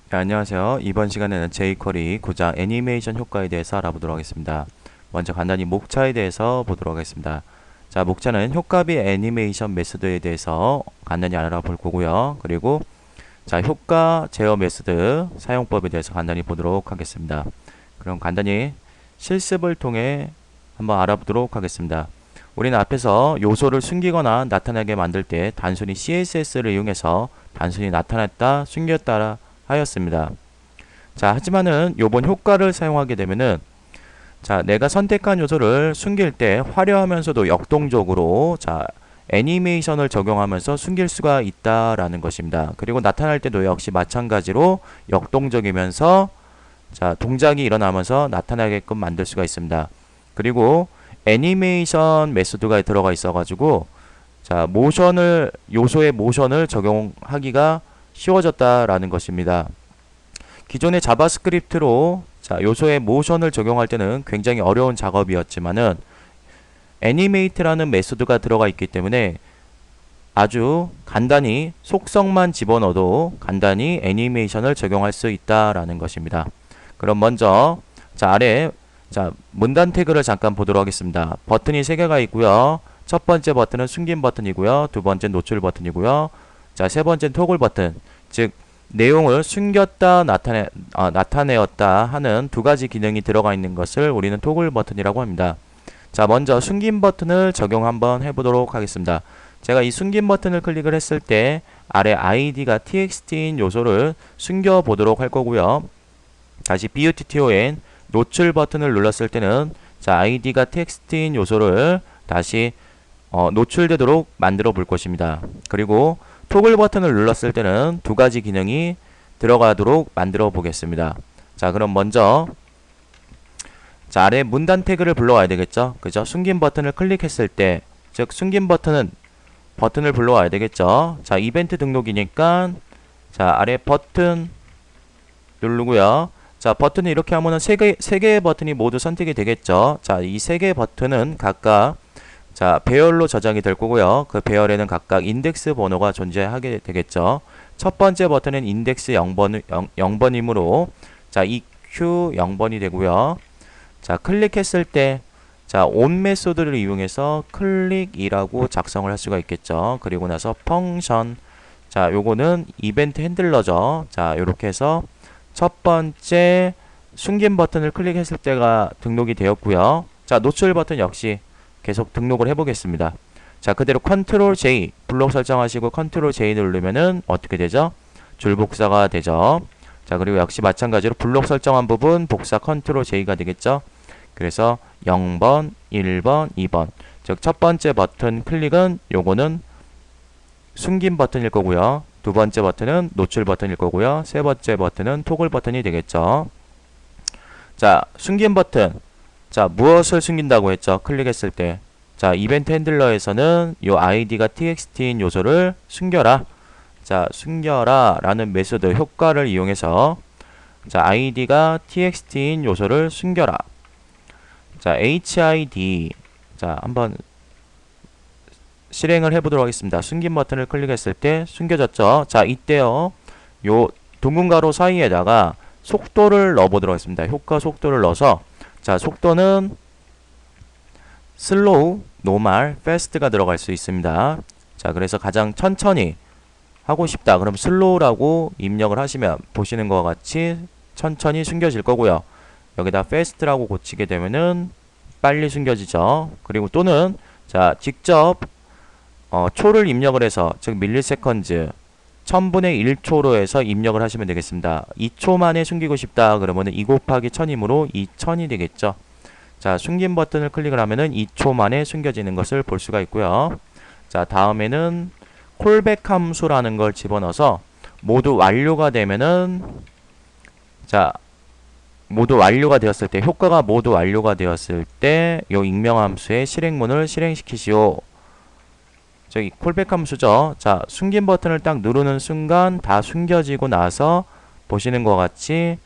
네, 안녕하세요. 이번 시간에는 jQuery 고작 애니메이션 효과에 대해서 알아보도록 하겠습니다. 먼저 간단히 목차에 대해서 보도록 하겠습니다. 자, 목차는 효과비 애니메이션 메소드에 대해서 간단히 알아볼 거고요. 그리고 자, 효과 제어 메소드 사용법에 대해서 간단히 보도록 하겠습니다. 그럼 간단히 실습을 통해 한번 알아보도록 하겠습니다. 우리는 앞에서 요소를 숨기거나 나타나게 만들 때 단순히 CSS를 이용해서 단순히 나타났다, 숨겼다 하였습니다. 자, 하지만은 요번 효과를 사용하게 되면은 자, 내가 선택한 요소를 숨길 때 화려하면서도 역동적으로 자, 애니메이션을 적용하면서 숨길 수가 있다라는 것입니다. 그리고 나타날 때도 역시 마찬가지로 역동적이면서 자, 동작이 일어나면서 나타나게끔 만들 수가 있습니다. 그리고 애니메이션 메소드가 들어가 있어 가지고 자, 요소의 모션을 적용하기가 쉬워졌다라는 것입니다. 기존의 자바스크립트로 자, 요소의 모션을 적용할 때는 굉장히 어려운 작업이었지만은 애니메이트라는 메소드가 들어가 있기 때문에 아주 간단히 속성만 집어넣어도 간단히 애니메이션을 적용할 수 있다라는 것입니다. 그럼 먼저 자, 아래 자, 문단 태그를 잠깐 보도록 하겠습니다. 버튼이 3개가 있고요. 첫 번째 버튼은 숨긴 버튼이고요. 두 번째 노출 버튼이고요. 자, 세 번째는 토글 버튼. 즉 내용을 숨겼다 나타내었다 하는 두 가지 기능이 들어가 있는 것을 우리는 토글 버튼이라고 합니다. 자, 먼저 숨긴 버튼을 적용 한번 해보도록 하겠습니다. 제가 이 숨긴 버튼을 클릭을 했을 때 아래 id가 txt인 요소를 숨겨 보도록 할 거고요. 다시 button 노출 버튼을 눌렀을 때는 자, id가 txt인 요소를 다시 노출되도록 만들어 볼 것입니다. 그리고 토글 버튼을 눌렀을 때는 두 가지 기능이 들어가도록 만들어 보겠습니다. 자, 그럼 먼저 자, 아래 문단 태그를 불러와야 되겠죠. 그죠? 숨긴 버튼을 클릭했을 때, 즉 숨긴 버튼을 불러와야 되겠죠. 자, 이벤트 등록이니까 자, 아래 버튼 누르고요. 자, 버튼을 이렇게 하면은 세 개의 버튼이 모두 선택이 되겠죠. 자, 이 세 개의 버튼은 각각 자, 배열로 저장이 될 거고요. 그 배열에는 각각 인덱스 번호가 존재하게 되겠죠. 첫 번째 버튼은 인덱스 0번이므로 자, EQ 0번이 되고요. 자, 클릭했을 때 자, on 메소드를 이용해서 클릭이라고 작성을 할 수가 있겠죠. 그리고 나서 펑션 자, 요거는 이벤트 핸들러죠. 자, 요렇게 해서 첫 번째 숨긴 버튼을 클릭했을 때가 등록이 되었고요. 자, 노출 버튼 역시 계속 등록을 해보겠습니다. 자, 그대로 컨트롤 J 블록 설정하시고 컨트롤 J 누르면은 어떻게 되죠? 줄 복사가 되죠. 자, 그리고 역시 마찬가지로 블록 설정한 부분 복사 컨트롤 J가 되겠죠. 그래서 0번, 1번, 2번 즉 첫 번째 버튼 클릭은 요거는 숨긴 버튼일 거고요. 두 번째 버튼은 노출 버튼일 거고요. 세 번째 버튼은 토글 버튼이 되겠죠. 자, 숨긴 버튼 자, 무엇을 숨긴다고 했죠? 클릭했을 때. 자, 이벤트 핸들러에서는 요 id가 txt인 요소를 숨겨라. 자, 숨겨라 라는 메소드 효과를 이용해서 자, id가 txt인 요소를 숨겨라. 자, hid 자, 한번 실행을 해보도록 하겠습니다. 숨긴 버튼을 클릭했을 때 숨겨졌죠? 자, 이때요. 요 둥근 가로 사이에다가 속도를 넣어보도록 하겠습니다. 효과 속도를 넣어서 자, 속도는 슬로우, 노멀, 패스트가 들어갈 수 있습니다. 자, 그래서 가장 천천히 하고 싶다. 그럼 슬로우라고 입력을 하시면 보시는 것과 같이 천천히 숨겨질 거고요. 여기다 패스트라고 고치게 되면은 빨리 숨겨지죠. 그리고 또는 자, 직접 초를 입력을 해서 즉 밀리세컨즈 1000분의 1초로 해서 입력을 하시면 되겠습니다. 2초 만에 숨기고 싶다 그러면은 2 곱하기 1000이므로 2000이 되겠죠. 자, 숨긴 버튼을 클릭을 하면은 2초 만에 숨겨지는 것을 볼 수가 있고요. 자, 다음에는 콜백 함수라는 걸 집어넣어서 모두 완료가 되면은 자, 모두 완료가 되었을 때 효과가 모두 완료가 되었을 때 요 익명 함수의 실행문을 실행시키시오. 저기 콜백 함수죠. 자, 숨긴 버튼을 딱 누르는 순간 다 숨겨지고 나서 보시는 것 같이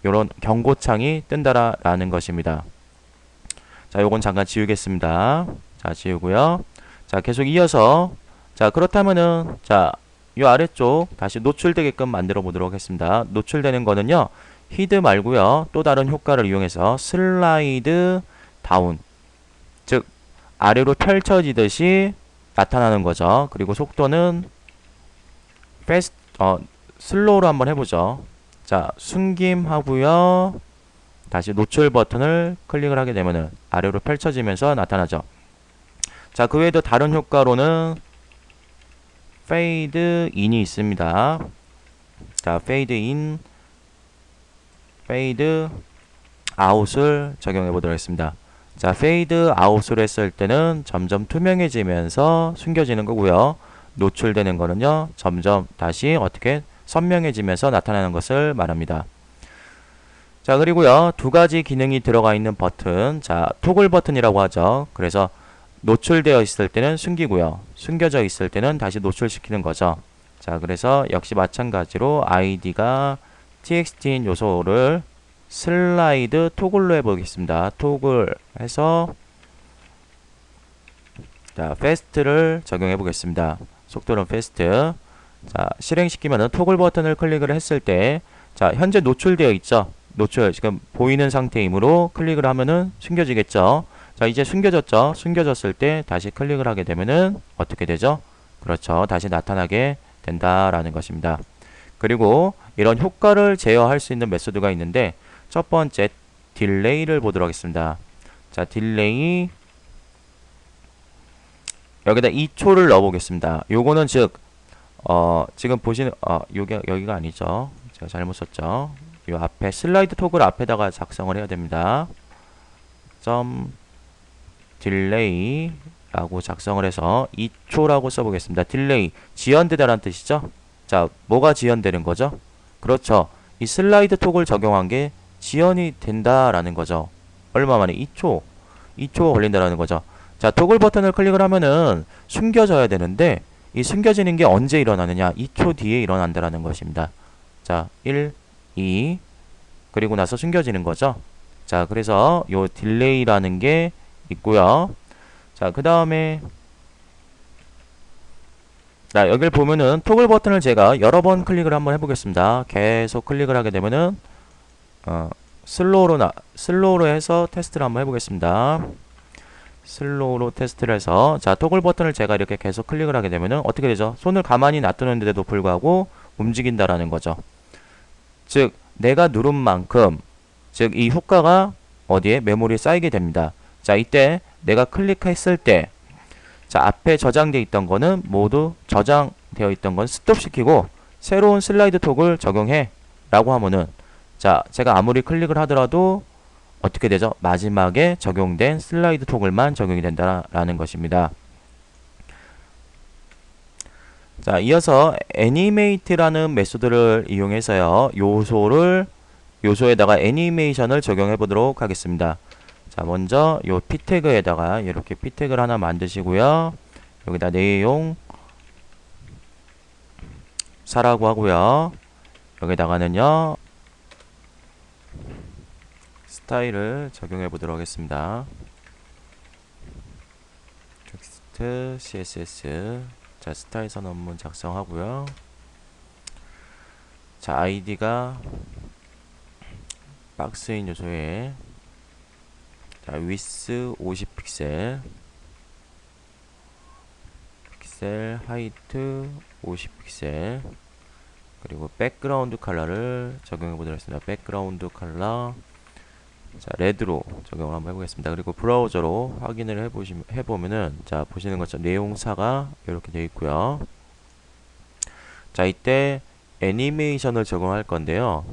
요런 경고창이 뜬다라는 것입니다. 자, 요건 잠깐 지우겠습니다. 자, 지우고요. 자, 계속 이어서 자, 그렇다면은 자, 이 아래쪽 다시 노출되게끔 만들어 보도록 하겠습니다. 노출되는 거는요, 히드 말고요, 또 다른 효과를 이용해서 슬라이드 다운, 즉 아래로 펼쳐지듯이 나타나는 거죠. 그리고 속도는 슬로우로 한번 해보죠. 자, 숨김하고요, 다시 노출 버튼을 클릭을 하게 되면은 아래로 펼쳐지면서 나타나죠. 자, 그 외에도 다른 효과로는 페이드 인이 있습니다. 자, 페이드 인, 페이드 아웃을 적용해 보도록 하겠습니다. 자, 페이드 아웃을 했을 때는 점점 투명해지면서 숨겨지는 거고요. 노출되는 거는요, 점점 다시 어떻게 선명해지면서 나타나는 것을 말합니다. 자, 그리고요, 두 가지 기능이 들어가 있는 버튼, 자, 토글 버튼이라고 하죠. 그래서 노출되어 있을 때는 숨기고요, 숨겨져 있을 때는 다시 노출시키는 거죠. 자, 그래서 역시 마찬가지로 id가 txt인 요소를 슬라이드 토글로 해보겠습니다. 토글 해서 자, 패스트를 적용해 보겠습니다. 속도는 패스트. 자, 실행시키면은 토글 버튼을 클릭을 했을 때, 자, 현재 노출되어 있죠. 노출 지금 보이는 상태이므로 클릭을 하면은 숨겨지겠죠. 자, 이제 숨겨졌죠. 숨겨졌을 때 다시 클릭을 하게 되면은 어떻게 되죠? 그렇죠, 다시 나타나게 된다라는 것입니다. 그리고 이런 효과를 제어할 수 있는 메소드가 있는데, 첫 번째 딜레이를 보도록 하겠습니다. 자, 딜레이 여기다 2초를 넣어 보겠습니다. 요거는 즉 지금 보시는 여기가 아니죠. 제가 잘못 썼죠. 요 앞에 슬라이드 토글 앞에다가 작성을 해야 됩니다. 점 딜레이 라고 작성을 해서 2초라고 써보겠습니다. 딜레이, 지연되다라는 뜻이죠. 자, 뭐가 지연되는 거죠? 그렇죠, 이 슬라이드 톡을 적용한 게 지연이 된다라는 거죠. 얼마 만에? 2초가 걸린다라는 거죠. 자, 토글 버튼을 클릭을 하면은 숨겨져야 되는데, 이 숨겨지는 게 언제 일어나느냐? 2초 뒤에 일어난다라는 것입니다. 자, 1, 2, 그리고 나서 숨겨지는 거죠. 자, 그래서 요 딜레이라는 게 있고요. 자, 그 다음에 자, 여기를 보면은 토글 버튼을 제가 여러 번 클릭을 한번 해보겠습니다. 계속 클릭을 하게 되면은 슬로우로 해서 테스트를 한번 해보겠습니다. 슬로우로 테스트를 해서, 자, 토글 버튼을 제가 이렇게 계속 클릭을 하게 되면은 어떻게 되죠? 손을 가만히 놔두는데도 불구하고 움직인다라는 거죠. 즉, 내가 누른 만큼, 즉 이 효과가 어디에? 메모리에 쌓이게 됩니다. 자, 이때 내가 클릭했을 때, 자, 앞에 저장되어 있던 거는 모두 저장되어 있던 건 스톱시키고 새로운 슬라이드 톡을 적용해 라고 하면은, 자, 제가 아무리 클릭을 하더라도 어떻게 되죠? 마지막에 적용된 슬라이드 토글만 적용이 된다라는 것입니다. 자, 이어서 애니메이트라는 메소드를 이용해서요, 요소에다가 애니메이션을 적용해 보도록 하겠습니다. 자, 먼저 요 p 태그에다가 이렇게 p 태그를 하나 만드시고요, 여기다 내용 사라고 하고요, 여기다가는요 스타일을 적용해 보도록 하겠습니다. 텍스트 CSS. 자, 스타일 선언문 작성하고요. 자, 아이디가 박스인 요소에, 자, 위스 50픽셀, 픽셀 하이트 50픽셀, 그리고 백그라운드 컬러를 적용해 보도록 하겠습니다. 백그라운드 컬러, 자, 레드로 적용을 한번 해보겠습니다. 그리고 브라우저로 확인을 해보면은, 자, 보시는 것처럼 내용사가 이렇게 되어 있고요. 자, 이때 애니메이션을 적용할 건데요.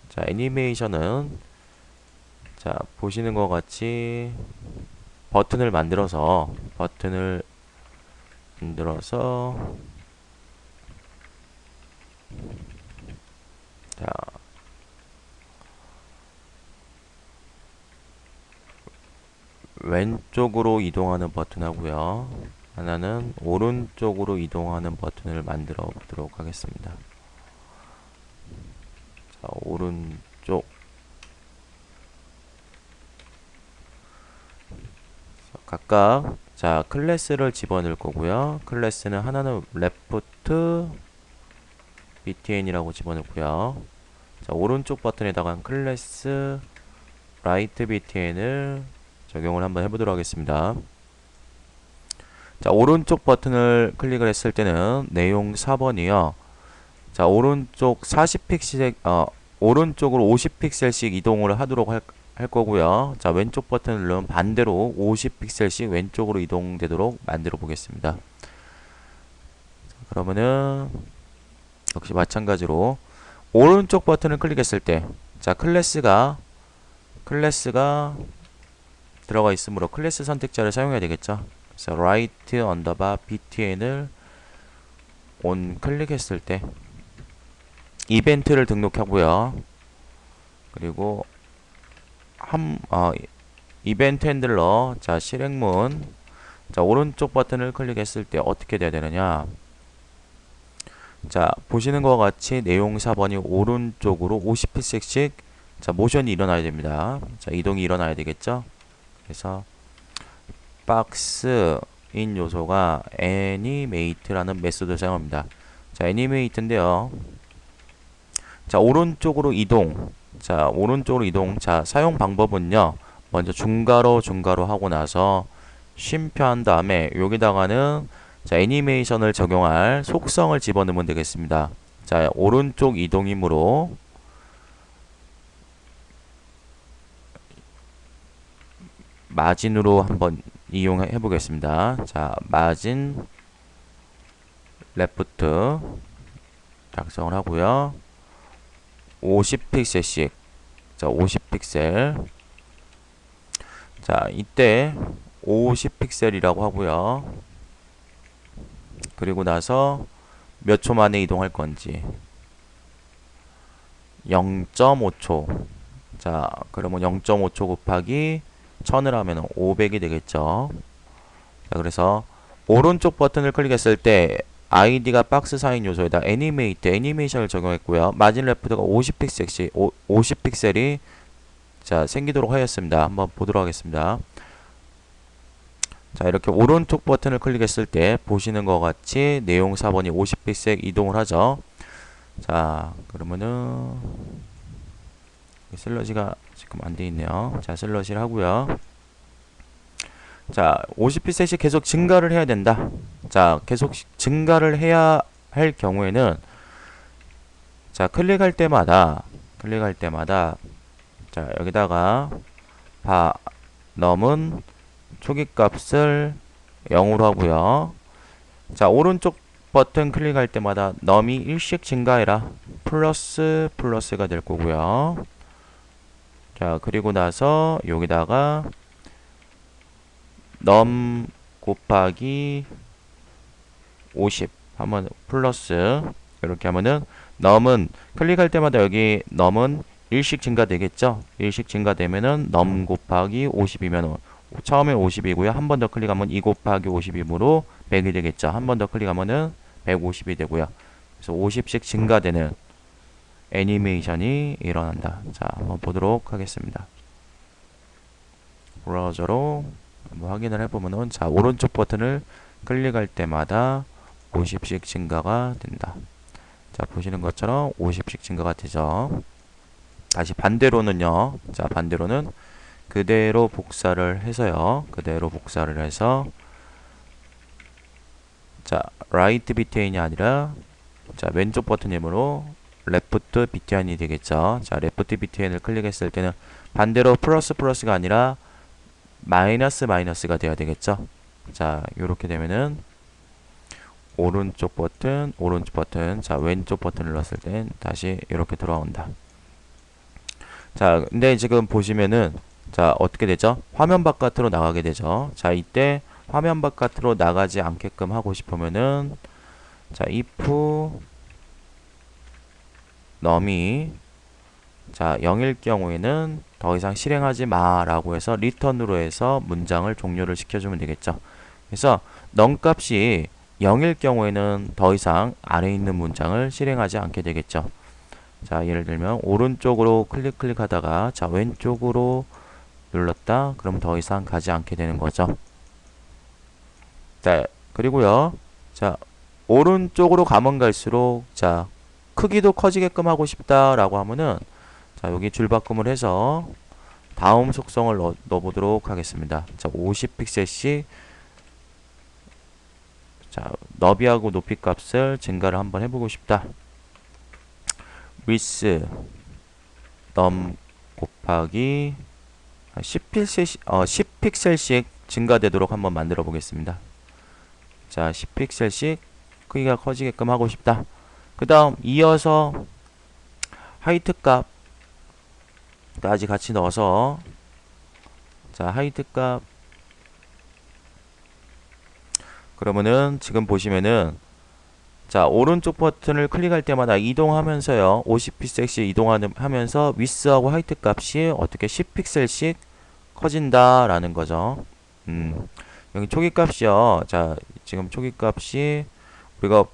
자, 애니메이션은, 자, 보시는 것 같이 버튼을 만들어서 자, 왼쪽으로 이동하는 버튼 하고요, 하나는 오른쪽으로 이동하는 버튼을 만들어 보도록 하겠습니다. 자, 오른쪽, 각각, 자, 클래스를 집어넣을 거고요. 클래스는 하나는 레프트, btn이라고 집어넣고요. 자, 오른쪽 버튼에다가 클래스 라이트 btn을 적용을 한번 해보도록 하겠습니다. 자, 오른쪽 버튼을 클릭을 했을 때는 내용 4번이요. 자, 오른쪽 40픽셀, 오른쪽으로 50픽셀씩 이동을 하도록 할 거고요. 자, 왼쪽 버튼을 누르면 반대로 50픽셀씩 왼쪽으로 이동되도록 만들어 보겠습니다. 그러면은 역시 마찬가지로 오른쪽 버튼을 클릭했을 때, 자, 클래스가 들어가 있으므로 클래스 선택자를 사용해야 되겠죠. 그래서 right underbar btn을 on 클릭했을 때 이벤트를 등록하고요. 그리고 이벤트 핸들러, 자, 실행문, 자, 오른쪽 버튼을 클릭했을 때 어떻게 돼야 되느냐. 자, 보시는 것과 같이 내용 4번이 오른쪽으로 50픽셀씩, 자, 모션이 일어나야 됩니다. 자, 이동이 일어나야 되겠죠. 그래서 박스 인 요소가 애니메이트라는 메소드를 사용합니다. 자, 애니메이트인데요. 자, 오른쪽으로 이동. 자, 오른쪽으로 이동. 자, 사용 방법은요. 먼저 중괄호 하고 나서 쉼표한 다음에 여기다가는, 자, 애니메이션을 적용할 속성을 집어넣으면 되겠습니다. 자, 오른쪽 이동이므로 마진으로 한번 이용해 보겠습니다. 자, 마진 레프트 작성을 하고요. 50픽셀씩, 자, 50픽셀. 자, 이때 50픽셀이라고 하고요. 그리고 나서 몇 초 만에 이동할 건지 0.5초. 자, 그러면 0.5초 곱하기 1000을 하면 500이 되겠죠. 자, 그래서 오른쪽 버튼을 클릭했을 때 id가 박스 사인 요소에다 애니메이션을 적용했고요. 마진 레프트가 50픽셀이 자, 생기도록 하였습니다. 한번 보도록 하겠습니다. 자, 이렇게 오른쪽 버튼을 클릭했을 때 보시는 것 같이 내용 4번이 50픽셀 이동을 하죠. 자, 그러면은 슬러시가 지금 안 돼 있네요. 자, 슬러시를 하고요. 자, 50픽셀씩 계속 증가를 해야 된다. 자, 계속 증가를 해야 할 경우에는, 자, 클릭할 때마다 자, 여기다가 넘은 초기값을 0으로 하고요. 자, 오른쪽 버튼 클릭할 때마다 넘이 일씩 증가해라. 플러스가 될 거고요. 자, 그리고 나서 여기다가 넘 곱하기 50 하면 플러스, 이렇게 하면은 넘은 클릭할 때마다 여기 넘은 일씩 증가되겠죠. 일씩 증가되면은 넘 곱하기 50이면 처음에 50이고요. 한 번 더 클릭하면 2 곱하기 50이므로 100이 되겠죠. 한 번 더 클릭하면은 150이 되고요. 그래서 50씩 증가되는 애니메이션이 일어난다. 자, 한번 보도록 하겠습니다. 브라우저로 한번 확인을 해보면은, 자, 오른쪽 버튼을 클릭할 때마다 50씩 증가가 된다. 자, 보시는 것처럼 50씩 증가가 되죠. 다시 반대로는요. 자, 반대로는 그대로 복사를 해서요. 자, 라이트 btn이 아니라, 자, 왼쪽 버튼이므로 레프트 btn이 되겠죠. 자, 레프트 btn을 클릭했을 때는 반대로 플러스가 아니라 마이너스가 돼야 되겠죠. 자, 요렇게 되면은 오른쪽 버튼, 자, 왼쪽 버튼을 눌렀을 땐 다시 이렇게 돌아온다. 자, 근데 지금 보시면은, 자, 어떻게 되죠? 화면 바깥으로 나가게 되죠. 자, 이때 화면 바깥으로 나가지 않게끔 하고 싶으면은, 자, if num이, 자, 0일 경우에는 더 이상 실행하지 마라고 해서 return으로 해서 문장을 종료를 시켜주면 되겠죠. 그래서 num 값이 0일 경우에는 더 이상 아래에 있는 문장을 실행하지 않게 되겠죠. 자, 예를 들면 오른쪽으로 클릭하다가, 자, 왼쪽으로 눌렀다. 그럼 더 이상 가지 않게 되는 거죠. 자, 그리고요. 자, 오른쪽으로 가면 갈수록, 자, 크기도 커지게끔 하고 싶다라고 하면은 자, 여기 줄바꿈을 해서 다음 속성을 넣어보도록 하겠습니다. 자, 50픽셀씩 자, 너비하고 높이 값을 증가를 한번 해보고 싶다. width num 곱하기 10픽셀씩 증가되도록 한번 만들어 보겠습니다. 자, 10픽셀씩 크기가 커지게끔 하고 싶다. 그 다음 이어서 하이트 값까지 같이 넣어서 자, 하이트 값 그러면은 지금 보시면은 자, 오른쪽 버튼을 클릭할 때마다 이동하면서요 50픽셀씩 이동하면서 위스하고 하이트 값이 어떻게 10픽셀씩 커진다라는 거죠. 여기 초기 값이요. 자, 지금 초기 값이 우리가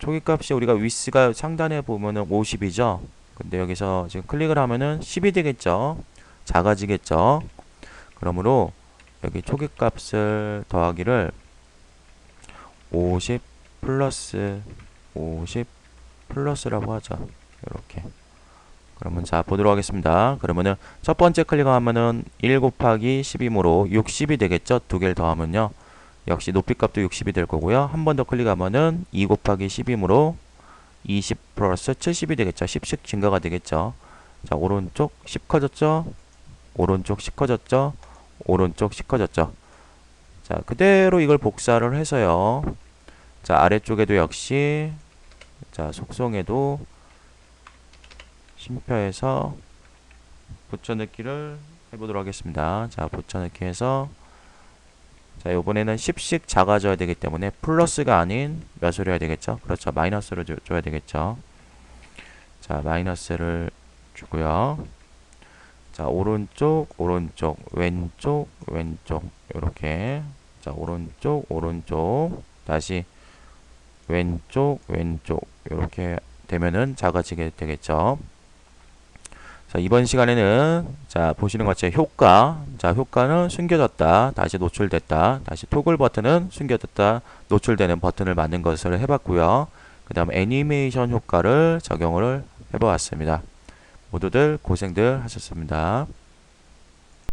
초기 값이 우리가 위스가 상단에 보면은 50이죠. 근데 여기서 지금 클릭을 하면은 10이 되겠죠. 작아지겠죠. 그러므로 여기 초기 값을 더하기를 50 플러스 50 플러스라고 하죠. 이렇게. 그러면 자 보도록 하겠습니다. 그러면은 첫 번째 클릭하면은 1 곱하기 10이므로 60이 되겠죠. 두 개를 더하면요. 역시 높이 값도 60이 될 거고요. 한 번 더 클릭하면은 2 곱하기 10이므로 20 플러스 70이 되겠죠. 10씩 증가가 되겠죠. 자, 오른쪽 10 커졌죠. 오른쪽 10 커졌죠. 오른쪽 10 커졌죠. 자, 그대로 이걸 복사를 해서요. 자, 아래쪽에도 역시 자, 속성에도 쉼표에서 붙여넣기를 해보도록 하겠습니다. 자, 붙여넣기 해서 자, 요번에는 10씩 작아져야 되기 때문에 플러스가 아닌 몇으로 해야 되겠죠? 그렇죠. 마이너스로 줘야 되겠죠. 자, 마이너스를 주고요. 자, 오른쪽, 오른쪽, 왼쪽, 왼쪽 이렇게 자, 오른쪽, 오른쪽 다시 왼쪽, 왼쪽 이렇게 되면은 작아지게 되겠죠. 자, 이번 시간에는 자, 보시는 것처럼 효과. 자, 효과는 숨겨졌다. 다시 노출됐다. 다시 토글 버튼은 숨겨졌다. 노출되는 버튼을 만든 것을 해봤고요. 그 다음 애니메이션 효과를 적용을 해보았습니다. 모두들 고생들 하셨습니다.